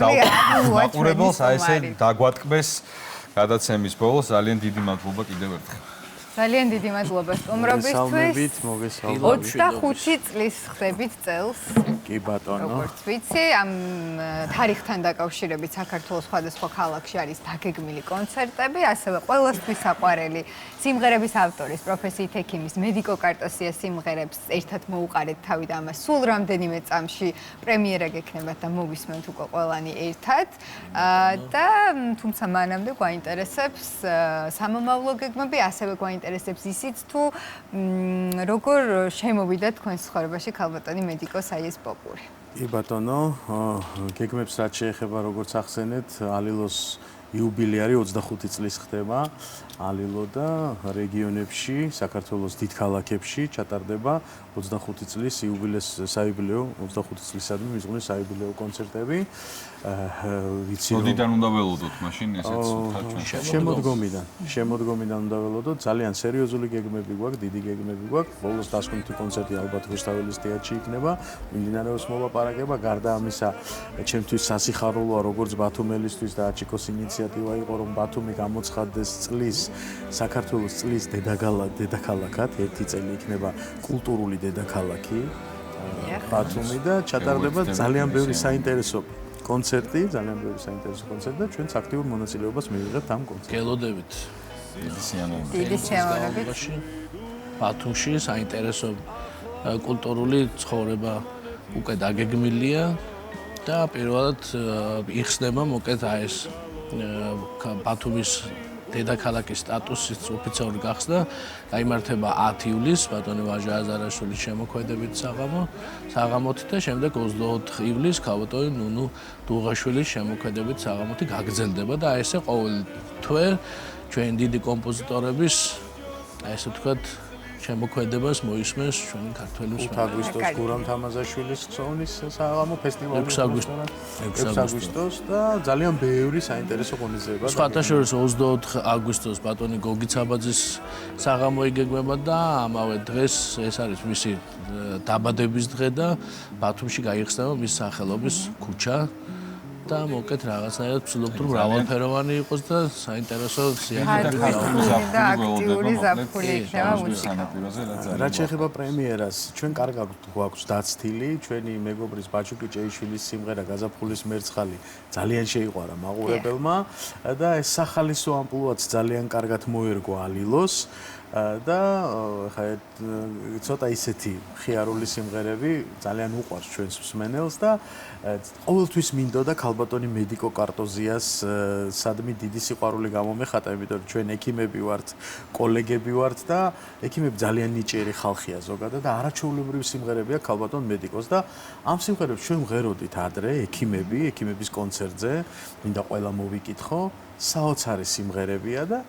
მაყურებელს აი ესე დაგვატკბეს გადაცემის ბოლოს ძალიან დიდი მადლობა კიდევ ერთხელ. ძალიან დიდი მადლობა სტუმრობისთვის. 25 წლის ხდებით წელს. კი ბატონო. როგორც ვიცი, ამ თარიღთან დაკავშირებით საქართველოს სხვადასხვა ქალაქში არის დაგეგმილი კონცერტები, ასევე ყველასთვის საყვარელი სიმღერების ავტორის, პროფესიით ექიმის, მედიკო კარტოსიას სიმღერებს ერთად მოუყარეთ თავი და ამას სულ რამდენიმე წამში პრემიერა გექნებათ და მოვისმენთ უკვე ყველანი ერთად. და თუმცა მანამდე გვაინტერესებს სამომავლო გეგმები, ასევე გვაინტერესებს ისიც თუ როგორ შემოვიდა თქვენს ცხოვრებაში ქალბატონი მედიკო საიეს პოპური. კი ბატონო, გეგმებს რაც შეეხება როგორც ახსენეთ, ალილოს იუბილეარი 25 წლის ხდება. ალილო და რეგიონებში, საქართველოს დიდ ქალაქებში ჩატარდება 25 წლის საიუბილეო 25 წლისადმი მისღვნეს საიუბილეო კონცერტები. ვიცი რომ როდიდან უნდა ველოდოთ მაშინ ესეც შემოდგომიდან უნდა ველოდოთ. ძალიან სერიოზული გეგმები გვაქვს, დიდი გეგმები გვაქვს. ბოლოს დასკვნითი კონცერტი ალბათ რუსთაველის თეატრში იქნება. მიმდინარეობს მოლაპარაკება. გარდა ამისა, ჩემთვის სასიხარულოა როგორც ბათუმელისთვის და აჩიკოს ინიციატივა იყო, რომ ბათუმი გამოცხადდეს წლის საქართველოს წლის დედაქალაქად. ერთი წელი იქნება კულტურული დედაქალაქი ბათუმი და ჩატარდება ძალიან ბევრი საინტერესო კონცერტი და ჩვენც აქტიურ მონაწილეობას მივიღებთ ამ კონცერტში. გელოდებით. დიდი სიამოვნებით. ბათუმში საინტერესო კულტურული ცხოვრება უკვე დაგეგმილია და პირველად იხსნება მოკეთ აი ეს ბათუმის დედაქალაქის სტატუსის ოფიციალური გახსნა გაიმართება 10 ივლისს ბატონი ვაჟა აზარაშვილის შემოქმედებით საღამოთი და შემდეგ 24 ივლისს ქალბატონი ნუნუ დუღაშვილის შემოქმედებით საღამოთი გაგრძელდება და აი ესე ყოველ თვე ჩვენ დიდი კომპოზიტორების აი ესე ვთქვათ შემოქმედებას მოისმენს ჩვენი ქართველი 5 აგვისტოს გურამ თამაზაშვილის ხსოვნის საღამო ფესტივალი 6 აგვისტოს და ძალიან ბევრი საინტერესო ღონისძიება. სხვათა შორის 24 აგვისტოს ბატონი გოგი ცაბაძის საღამო იგეგმება და ამავე დღეს ეს არის მისი დაბადების დღე და ბათუმში გაიხსნება მის სახელობის ქუჩა და მოკეთ რაღაცნაირად ვცდილობთ რომ მრავალფეროვანი იყოს და საინტერესო სიახლეები და აქტიური ზაფხული იქნება მუსიკაზე. რაც შეეხება პრემიერას, ჩვენ კარგად გვაქვს დაცთილი, ჩვენი მეგობრის ბაჩუკი ჭეიშვილის სიმღერა გაზაფხულის მერცხალი ძალიან შეიყვარა მაყურებელმა და ეს სახალისო ამპლუაც ძალიან კარგად მოერგო ალილოს. და ხა ცოტა ისეთი ხიარული სიმღერები ძალიან უყვარს ჩვენს მსმენელს და ყოველთვის მინდოდა ქალბატონი მედიკო კარტოზიას სადმი დიდი სიყვარული გამომეხატა, იმიტომ რომ ჩვენ ექიმები ვართ, კოლეგები ვართ და ექიმები ძალიან ნიჭიერი ხალხია ზოგადად და არაჩვეულებრივი სიმღერებია ქალბატონ მედიკოს და ამ სიმღერებს ჩვენ ვღეროდით ადრე ექიმების კონცერტზე, მინდა ყველა მოვიკითხო, საოცარი სიმღერებია და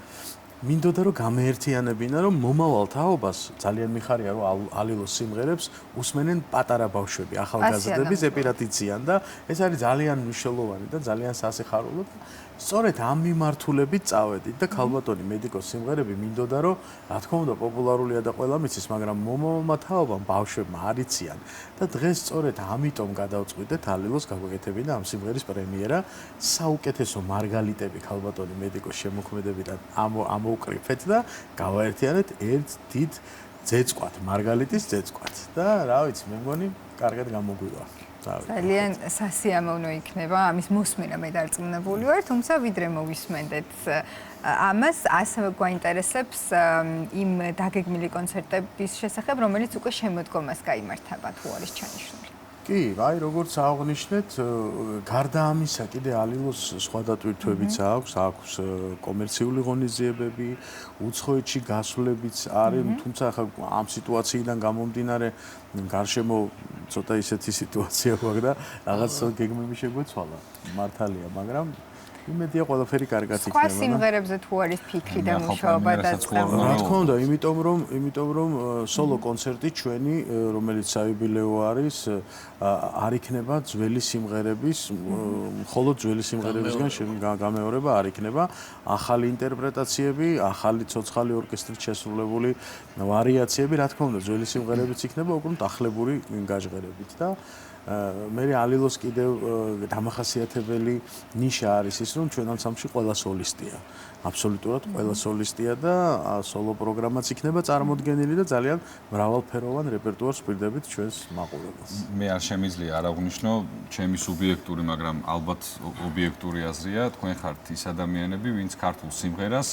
მინდოდა რომ გამეერთიანებინა რომ მომავალ თაობას ძალიან მიხარია რომ ალილოს სიმღერებს უსმენენ პატარა ბავშვები, ახალგაზრდები ზეპირატიციან და ეს არის ძალიან მნიშვნელოვანი და ძალიან სასიხარულო და სწორედ ამ მიმართულებით წავედით და ქალბატონი მედიკოს სიმღერები მინდოდა რომ რა თქმა უნდა პოპულარულია და ყველა მიცის, მაგრამ მომავალმა თაობამ ბავშვებმა არიციან და დღეს სწორედ ამიტომ გადავწყვიტეთ ალილოს გაგვეკეთებინა ამ სიმღერის პრემიერა. საუკეთესო მარგალიტები ქალბატონი მედიკოს შემოქმედებიდან ამოვკრიფეთ და გავაერთიანეთ ერთ დიდ ძეწყვათ, მარგალიტის ძეწყვათ და რა ვიცი, მე მგონი კარგად გამოგვივა. ძალიან სასიამოვნო იქნება ამის მოსმენა, მე დარწმუნებული ვარ, თუმცა ვიდრე მოვისმენდეთ ამას, ასევე გვაინტერესებს იმ დაგეგმილი კონცერტების შესახებ, რომელიც უკვე შემოდგომას გაიმართება, თუ არის ჩანიშნული. კი, აი როგორც აღნიშნეთ, გარდა ამისა კიდე ალილოს სხვა დატვირთვებიც აქვს კომერციული ღონისძიებები, უცხოეთში გასვლებიც არის, თუმცა ახლა ამ სიტუაციიდან გამომდინარე გარშემო ცოტა ისეთი სიტუაცია გვაქვს და რაღაც გეგმები შეგვეცვალა. მართალია, მაგრამ იმედია ყველაფერი კარგად იქნება. სხვა სიმღერებზე თუ არის ფიქრი და მუშაობა დაწყებული. რა თქმა უნდა, იმიტომ რომ სოლო კონცერტი ჩვენი, რომელიც საიუბილეო არის, არ იქნება ძველი სიმღერების, მხოლოდ ძველი სიმღერებისგან გამეორება არ იქნება. ახალი ინტერპრეტაციები, ახალი ცოცხალი ორკესტრით შესრულებული ვარიაციები, რა თქმა უნდა, ძველი სიმღერებიც იქნება, უბრალოდ ახლებური გაჟღერებით და მე ალილოს კიდევ დამახასიათებელი ნიშა არის ის, რომ ჩვენ ანსამბლში ყველა სოლისტია. აბსოლუტურად ყველა სოლისტია და სოლო პროგრამაც იქნება წარმოდგენილი და ძალიან მრავალფეროვან რეპერტუარს ვფირდებით ჩვენს მაყურებელს. მე არ შემიძლია არ აღვნიშნო ჩემი სუბიექტური, მაგრამ ალბათ ობიექტური აზრია, თქვენ ხართ ის ადამიანები, ვინც ქართულ სიმღერას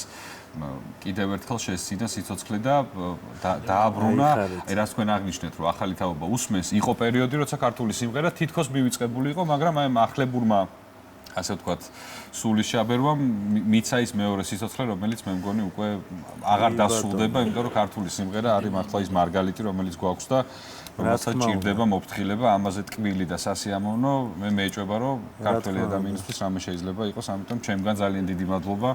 კიდევ ერთხელ შესწინა სიცოცხლე და დააბრუნა, რაც თქვენ აღნიშნეთ, რომ ახალი თაობა უსმენს, იყო პერიოდი, როცა ქართული სიმღერა თითქოს მივიწყებული იყო, მაგრამ აი ახლებურმა ასე ვთქვათ, სულის შაბერვამ მიცა ის მეორე სიცოცხლე, რომელიც მე მგონი უკვე აღარ დასრულდება, იმიტომ რომ ქართული სიმღერა არის მართლა ის მარგალიტი, რომელიც გვაქვს და რომელსაც ჭირდება მოფრთხილება, ამაზე ტკბილი და სასიამოვნო. მე მეეჭვება, რომ ქართველი ადამიანისთვის რამე შეიძლება იყოს, ამიტომ ჩემგან ძალიან დიდი მადლობა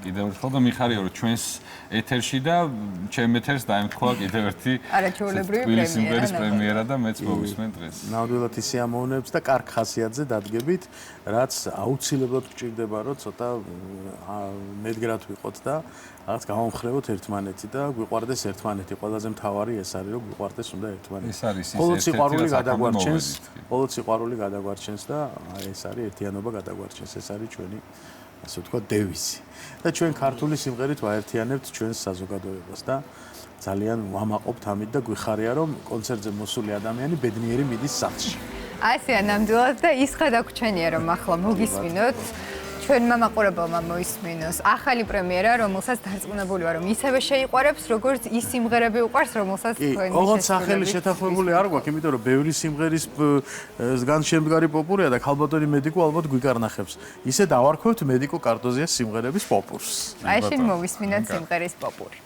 კიდევ ერთხელ და მიხარია, რომ ჩვენს ეთერში და ჩემ ეთერს დაემთხვა კიდევ ერთი არაჩვეულებრივი სიმღერის პრემიერა და მეც მოვისმენ დღეს. ნამდვილად ისიამოვნებს და კარგ ხასიათზე დადგებით, რაც აუცილებლად გჭირდება, რომ ცოტა მედგრად ვიყოთ და რაღაც გავამხრევოთ ერთმანეთი და გვიყვარდეს ერთმანეთი. ყველაზე მთავარი ეს არის, რომ გვიყვარდეს უნდა ერთმანეთი. ეს არის ის მხოლოდ სიყვარული გადაგვარჩენს, მხოლოდ სიყვარული გადაგვარჩენს და ეს არის ერთიანობა გადაგვარჩენს. ეს არის ჩვენი ასე ვთქვათ დევიზი. და ჩვენ ქართული სიმღერით ვაერთიანებთ ჩვენს საზოგადოებას და ძალიან ვამაყობთ ამით და გვიხარია, რომ კონცერტზე მოსული ადამიანი ბედნიერი მიდის სახლში. ასეა ნამდვილად და ის გადაგვრჩენია, რომ ახლა მოგისმინოთ. ჩვენმა მაყურებელმა მოისმინოს ახალი პრემიერა, რომელსაც დარწმუნებული ვარ, რომ ისევე შეიყვარებს, როგორც ის სიმღერები უყვარს, რომელსაც თქვენი ოღონდ სახელი შეთანხმებული არ გვაქვს, იმიტომ რომ ბევრი სიმღერის განშემდგარი პოპურია და ქალბატონი მედიკო ალბათ გვიკარნახებს. ისე დავარქვევთ მედიკო კარტოზიას სიმღერების პოპურს. აი შენ მოვისმინოთ სიმღერის პოპური.